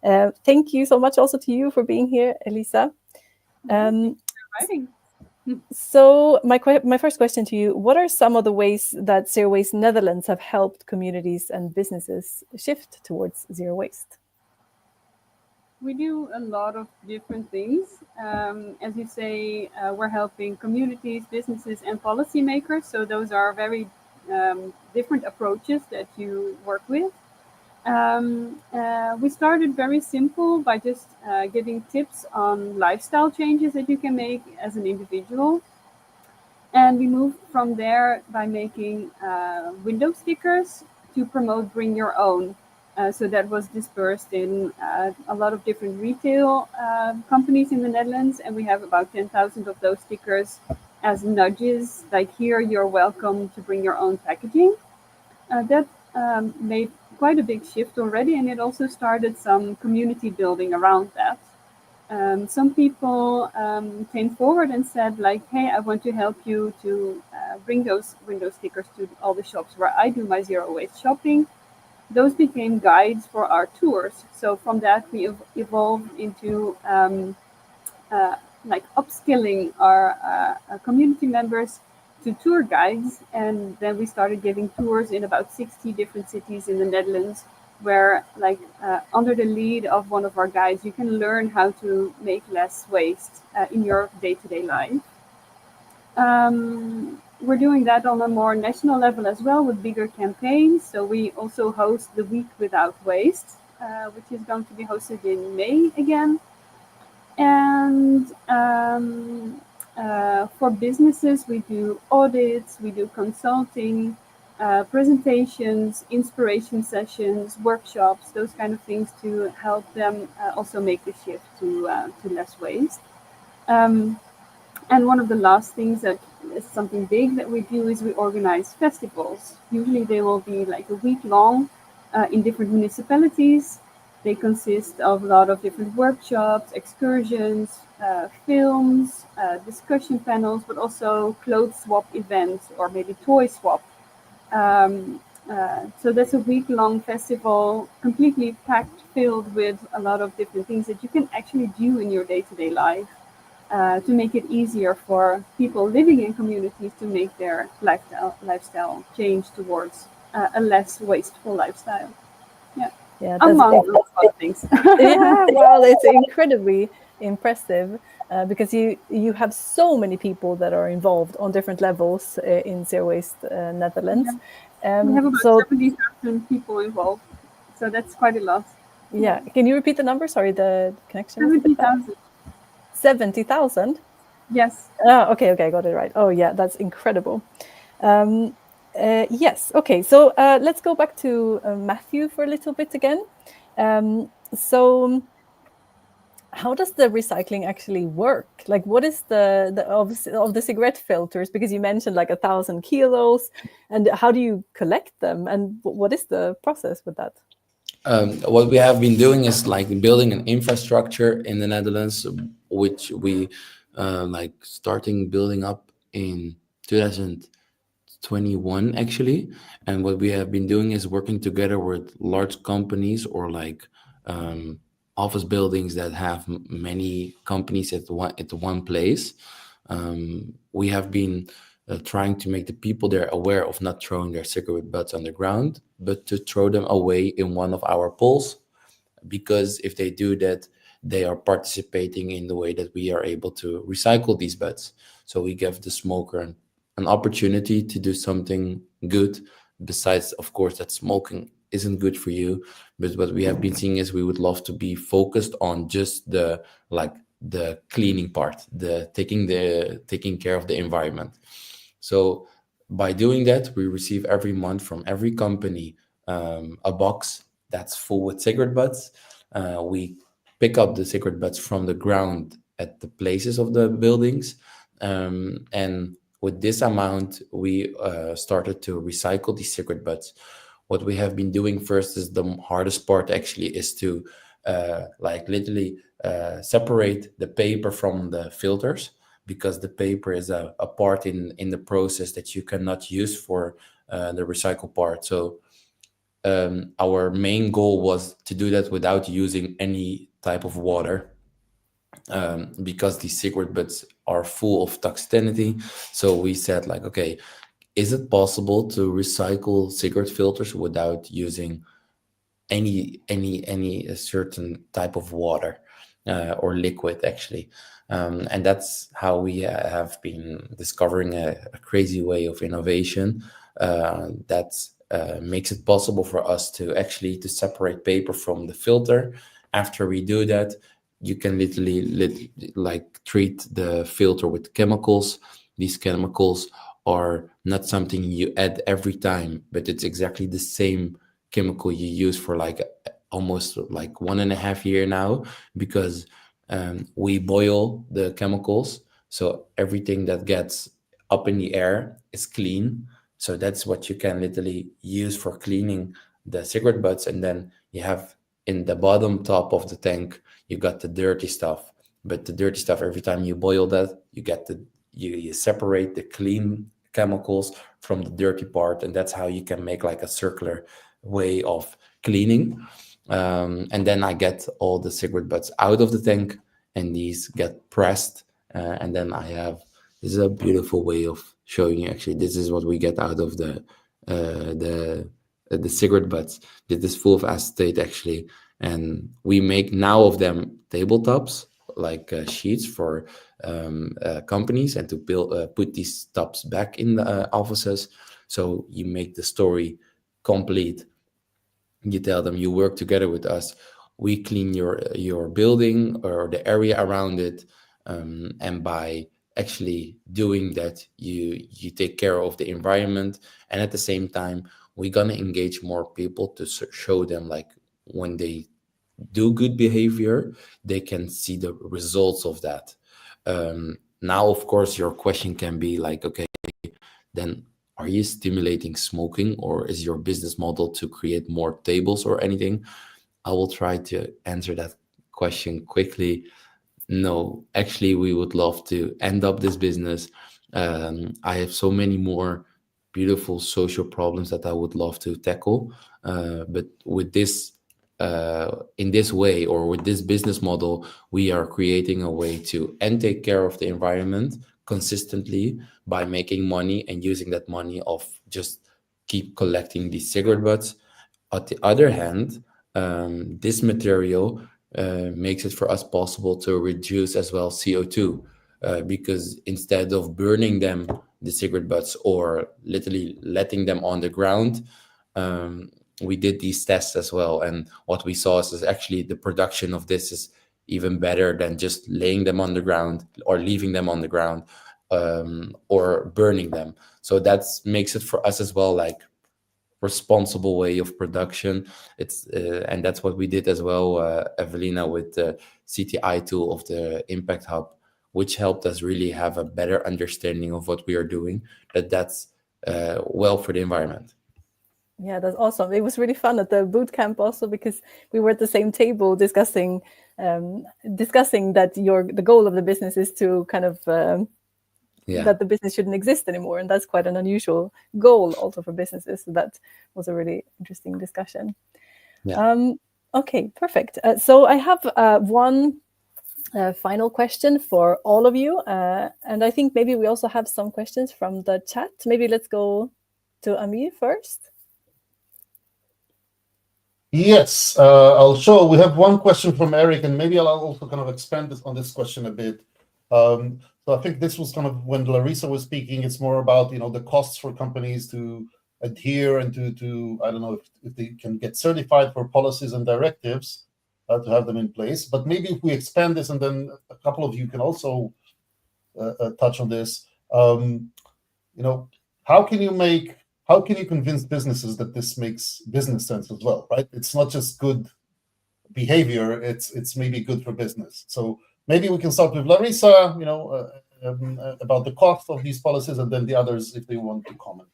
Speaker 1: Thank you so much also to you for being here, Elisa. So my first question to you, what are some of the ways that Zero Waste Netherlands have helped communities and businesses shift towards zero waste?
Speaker 5: We do a lot of different things. As you say, we're helping communities, businesses, and policymakers. So those are very different approaches that you work with. We started very simple by just giving tips on lifestyle changes that you can make as an individual. And we moved from there by making window stickers to promote Bring Your Own. So that was dispersed in a lot of different retail companies in the Netherlands. And we have about 10,000 of those stickers as nudges, like here, you're welcome to bring your own packaging. That made quite a big shift already, and it also started some community building around that. Some people came forward and said, like, hey, I want to help you to bring those window stickers to all the shops where I do my zero waste shopping. Those became guides for our tours. So from that, we evolved into like upskilling our community members to tour guides, and then we started giving tours in about 60 different cities in the Netherlands, where like under the lead of one of our guides, you can learn how to make less waste in your day-to-day life. We're doing that on a more national level as well with bigger campaigns. So we also host the Week Without Waste, which is going to be hosted in May again. And for businesses, we do audits, we do consulting, presentations, inspiration sessions, workshops, those kind of things to help them also make the shift to less waste. And one of the last things that is something big that we do is we organize festivals. Usually they will be like a week long in different municipalities. They consist of a lot of different workshops, excursions, films, discussion panels, but also clothes swap events or maybe toy swap. So that's a week-long festival, completely packed, filled with a lot of different things that you can actually do in your day-to-day life to make it easier for people living in communities to make their lifestyle change towards a less wasteful lifestyle.
Speaker 1: Yeah,
Speaker 5: among a lot of things.
Speaker 1: Yeah, well, it's incredibly impressive. because you have so many people that are involved on different levels in Zero Waste Netherlands.
Speaker 5: We have about
Speaker 1: So
Speaker 5: 70,000 people involved, so that's quite a lot.
Speaker 1: yeah, can you repeat the number? Sorry, the connection was a bit bad.
Speaker 5: 70,000.
Speaker 1: 70,000?
Speaker 5: Yes.
Speaker 1: Oh, okay, I got it right. Oh yeah, that's incredible. Yes, okay, so let's go back to Matthew for a little bit again. So how does the recycling actually work? Like, what is the of the cigarette filters? Because you mentioned like 1,000 kilos, and how do you collect them? And what is the process with that?
Speaker 3: What we have been doing is like building an infrastructure in the Netherlands, which we like starting building up in 2021 actually. And what we have been doing is working together with large companies or like office buildings that have many companies at one place. We have been trying to make the people there aware of not throwing their cigarette butts on the ground, but to throw them away in one of our poles, because if they do that, they are participating in the way that we are able to recycle these butts. So we give the smoker an opportunity to do something good, besides, of course, that smoking isn't good for you. But what we have been seeing is we would love to be focused on just the cleaning part, the taking care of the environment. So by doing that, we receive every month from every company a box that's full with cigarette butts. We pick up the cigarette butts from the ground at the places of the buildings. And with this amount, we started to recycle these cigarette butts. What we have been doing first is the hardest part actually is to literally separate the paper from the filters, because the paper is a part in the process that you cannot use for the recycle part. So our main goal was to do that without using any type of water, because these cigarette butts are full of toxicity. So we said like, okay, is it possible to recycle cigarette filters without using any certain type of water or liquid actually? And that's how we have been discovering a crazy way of innovation that makes it possible for us to actually to separate paper from the filter. After we do that, you can literally treat the filter with chemicals. These chemicals are not something you add every time, but it's exactly the same chemical you use for like almost like 1.5 years now, because we boil the chemicals, so everything that gets up in the air is clean. So that's what you can literally use for cleaning the cigarette butts. And then you have in the bottom top of the tank, you got the dirty stuff. But the dirty stuff, every time you boil that, you get you separate the clean chemicals from the dirty part, and that's how you can make like a circular way of cleaning. And then I get all the cigarette butts out of the tank, and these get pressed, and then this is a beautiful way of showing you. Actually, this is what we get out of the cigarette butts. This is full of acetate actually, and we make now of them tabletops, like sheets for companies, and to put these tops back in the offices. So you make the story complete. You tell them you work together with us. We clean your building or the area around it, and by actually doing that, you take care of the environment. And at the same time, we're gonna engage more people to show them like when they do good behavior, they can see the results of that. Now, of course, your question can be like, okay, then are you stimulating smoking, or is your business model to create more tables or anything? I will try to answer that question quickly. No, actually, we would love to end up this business. I have so many more beautiful social problems that I would love to tackle. But with this, in this way, or with this business model, we are creating a way to take care of the environment consistently by making money and using that money of just keep collecting these cigarette butts. On the other hand, this material makes it for us possible to reduce as well CO2, because instead of burning them, the cigarette butts, or literally letting them on the ground, we did these tests as well, and what we saw is actually the production of this is even better than just laying them on the ground or leaving them on the ground, or burning them. So that makes it for us as well like responsible way of production. It's and that's what we did as well, Evelina, with the CTI tool of the Impact Hub, which helped us really have a better understanding of what we are doing, that's well for the environment.
Speaker 1: Yeah, that's awesome. It was really fun at the boot camp also, because we were at the same table discussing that the goal of the business is to kind of that the business shouldn't exist anymore, and that's quite an unusual goal also for businesses. So that was a really interesting discussion.
Speaker 3: Yeah.
Speaker 1: Okay, perfect. So I have one final question for all of you, and I think maybe we also have some questions from the chat. Maybe let's go to Amir first.
Speaker 6: Yes, I'll show. We have one question from Eric, and maybe I'll also kind of expand on this question a bit. So I think this was kind of when Larissa was speaking. It's more about the costs for companies to adhere and to I don't know if they can get certified for policies and directives to have them in place. But maybe if we expand this, and then a couple of you can also touch on this. How can you convince businesses that this makes business sense as well, right? It's not just good behavior; it's maybe good for business. So maybe we can start with Larissa, about the cost of these policies, and then the others if they want to comment.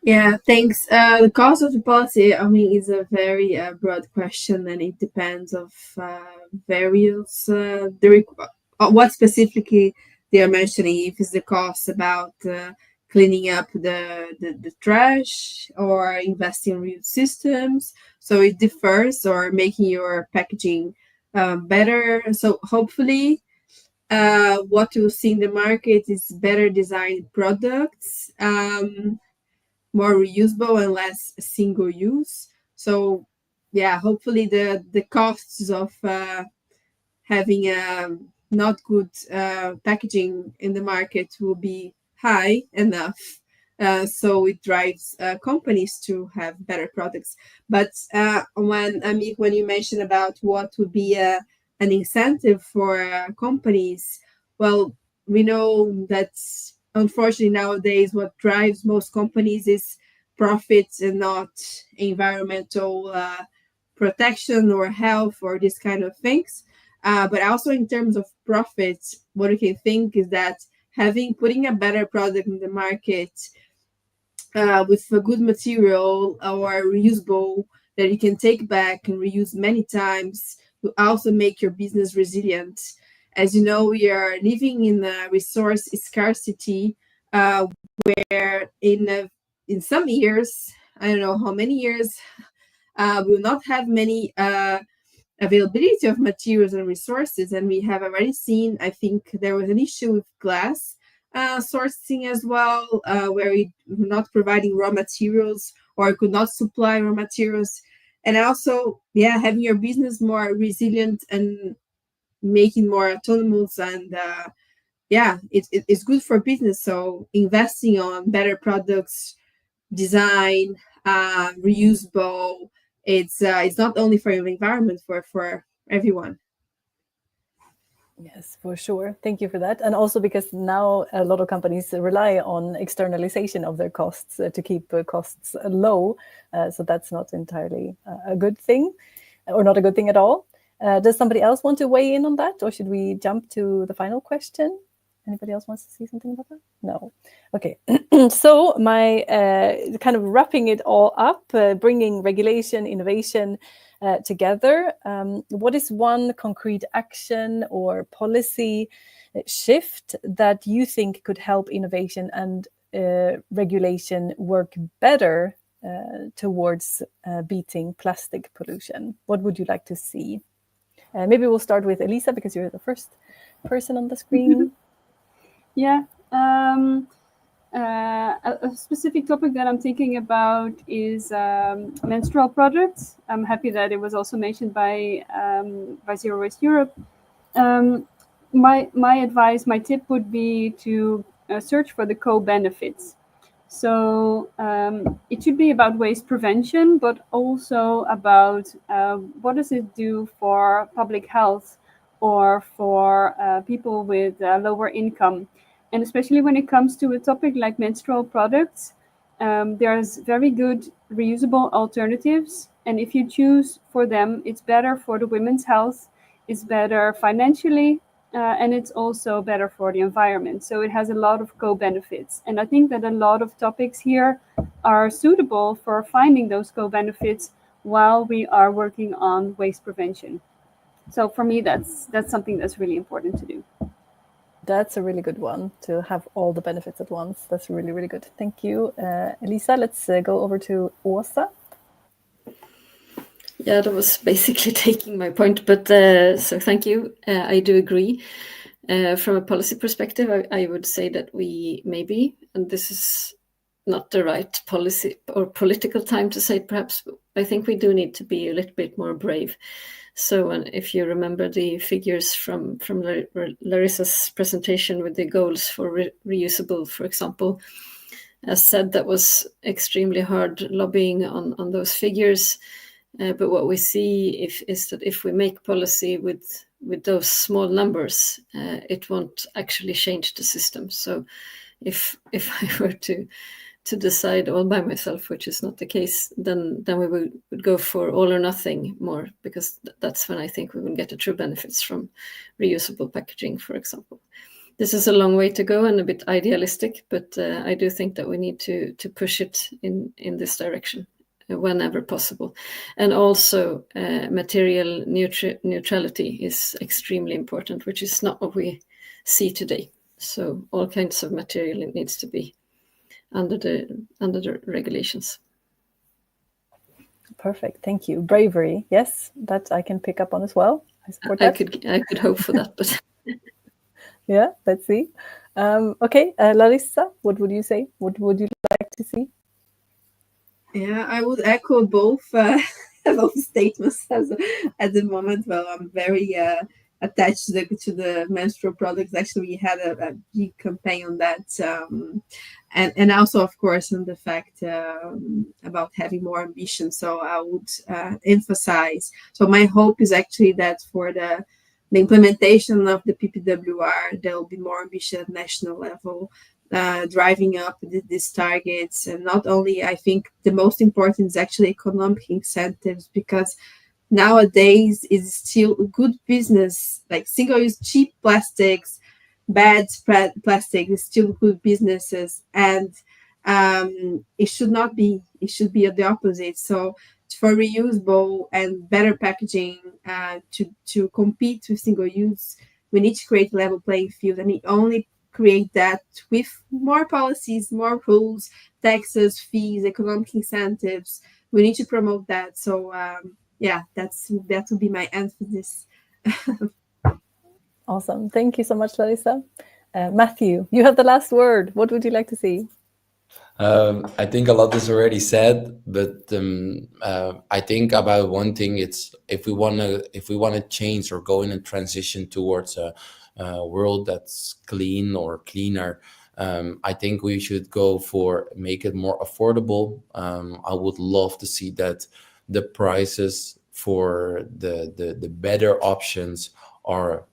Speaker 2: Yeah, thanks. The cost of the policy, is a very broad question, and it depends of various what specifically they are mentioning. If it's the cost about cleaning up the trash, or investing in reuse systems. So it differs, or making your packaging better. So hopefully what you'll see in the market is better designed products, more reusable and less single use. So yeah, hopefully the costs of having not good packaging in the market will be high enough, so it drives companies to have better products. But when you mentioned about what would be an incentive for companies, well, we know that unfortunately nowadays what drives most companies is profits and not environmental protection or health or these kind of things. But also in terms of profits, what we can think is that putting a better product in the market with a good material or reusable that you can take back and reuse many times will also make your business resilient. As you know, we are living in a resource scarcity where in some years, I don't know how many years, we will not have many availability of materials and resources. And we have already seen, I think there was an issue with glass sourcing as well, where we were not providing raw materials or could not supply raw materials. And also, having your business more resilient and making more autonomous, and it's good for business. So investing on better products, design, reusable, it's not only for your environment, for everyone.
Speaker 1: Yes, for sure. Thank you for that. And also because now a lot of companies rely on externalization of their costs to keep costs low. So that's not entirely a good thing, or not a good thing at all. Does somebody else want to weigh in on that, or should we jump to the final question? Anybody else wants to say something about that? No. Okay. So my kind of wrapping it all up, bringing regulation, innovation together. What is one concrete action or policy shift that you think could help innovation and regulation work better towards beating plastic pollution? What would you like to see? Maybe we'll start with Elisa, because you're the first person on the screen.
Speaker 5: Yeah. a specific topic that I'm thinking about is menstrual products. I'm happy that it was also mentioned by Zero Waste Europe. My advice, my tip would be to search for the co-benefits. So it should be about waste prevention, but also about what does it do for public health or for people with lower income. And especially when it comes to a topic like menstrual products, there's very good reusable alternatives. And if you choose for them, it's better for the women's health, it's better financially, and it's also better for the environment. So it has a lot of co-benefits. And I think that a lot of topics here are suitable for finding those co-benefits while we are working on waste prevention. So for me, that's something that's really important to do.
Speaker 1: That's a really good one, to have all the benefits at once. That's really, really good. Thank you. Elisa, let's go over to Åsa.
Speaker 4: Yeah, that was basically taking my point, but so thank you. I do agree. From a policy perspective, I would say that we maybe, and this is not the right policy or political time to say it perhaps, I think we do need to be a little bit more brave. So if you remember the figures from Larissa's presentation with the goals for reusable, for example, as said, that was extremely hard lobbying on those figures. But what we see is that if we make policy with those small numbers, it won't actually change the system. So if I were to decide all by myself, which is not the case, then we would go for all or nothing more, because that's when I think we will get the true benefits from reusable packaging, for example. This is a long way to go and a bit idealistic, but I do think that we need to push it in this direction whenever possible. And also material neutrality is extremely important, which is not what we see today. So all kinds of material, it needs to be under the regulations.
Speaker 1: Perfect, thank you. Bravery, yes, that I can pick up on as well. I support that.
Speaker 4: I could hope for that, but
Speaker 1: yeah, let's see. Okay, Larissa, what would you say? What would you like to see?
Speaker 2: Yeah, I would echo both statements at the moment. Well, I'm very attached to the menstrual products. Actually, we had a big campaign on that, and also, of course, on the fact about having more ambition. So I would emphasize. So my hope is actually that for the implementation of the PPWR, there will be more ambition at national level, driving up these targets. And not only, I think the most important is actually economic incentives, because nowadays is still a good business, like single-use cheap plastics, bad plastic is still good businesses, and it should not be. It should be the opposite. So for reusable and better packaging, to compete with single-use, we need to create a level playing field, and we only create that with more policies, more rules, taxes, fees, economic incentives. We need to promote that. So yeah, that would be my emphasis.
Speaker 1: Awesome. Thank you so much, Larissa. Matthew, you have the last word. What would you like to see?
Speaker 3: I think a lot is already said, but I think about one thing. It's if we want to change or go in a transition towards a world that's clean or cleaner, I think we should go for make it more affordable. I would love to see that the prices for the better options are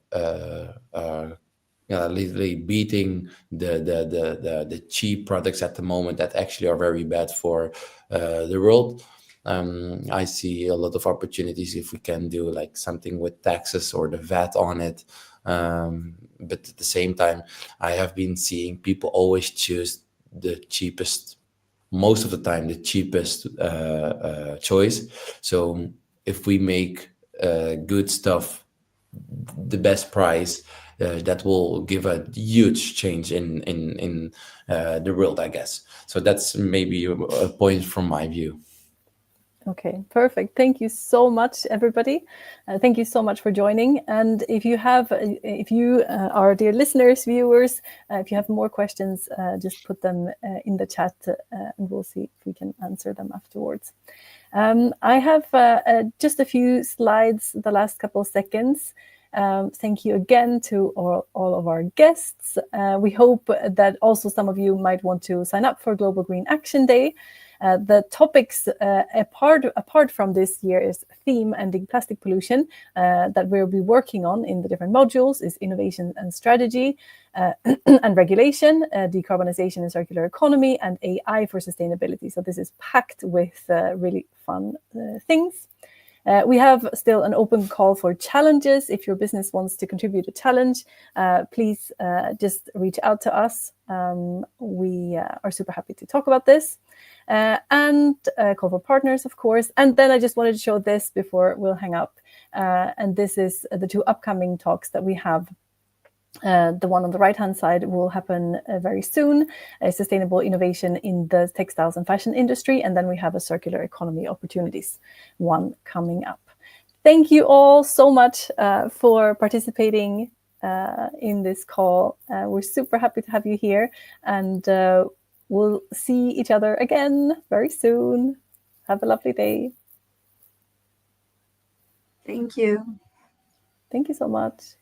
Speaker 3: literally beating the cheap products at the moment that actually are very bad for the world. I see a lot of opportunities if we can do like something with taxes or the VAT on it. But at the same time, I have been seeing people always choose the cheapest, most of the time, the cheapest choice. So if we make good stuff, the best price, that will give a huge change in the world, I guess. So that's maybe a point from my view.
Speaker 1: Okay, perfect. Thank you so much, everybody. Thank you so much for joining. And if you our dear listeners, viewers, if you have more questions, just put them in the chat, and we'll see if we can answer them afterwards. I have just a few slides, the last couple of seconds. Thank you again to all of our guests. We hope that also some of you might want to sign up for Global Green Action Day. The topics apart from this year's theme, ending plastic pollution, that we'll be working on in the different modules is innovation and strategy, and regulation, decarbonization and circular economy, and AI for sustainability. So this is packed with really fun things. We have still an open call for challenges. If your business wants to contribute a challenge, please just reach out to us. We are super happy to talk about this. And call for partners, of course. And then I just wanted to show this before we'll hang up. And this is the 2 upcoming talks that we have. The one on the right-hand side will happen very soon, sustainable innovation in the textiles and fashion industry. And then we have a circular economy opportunities one coming up. Thank you all so much for participating in this call. We're super happy to have you here, and we'll see each other again very soon. Have a lovely day.
Speaker 2: Thank you.
Speaker 1: Thank you so much.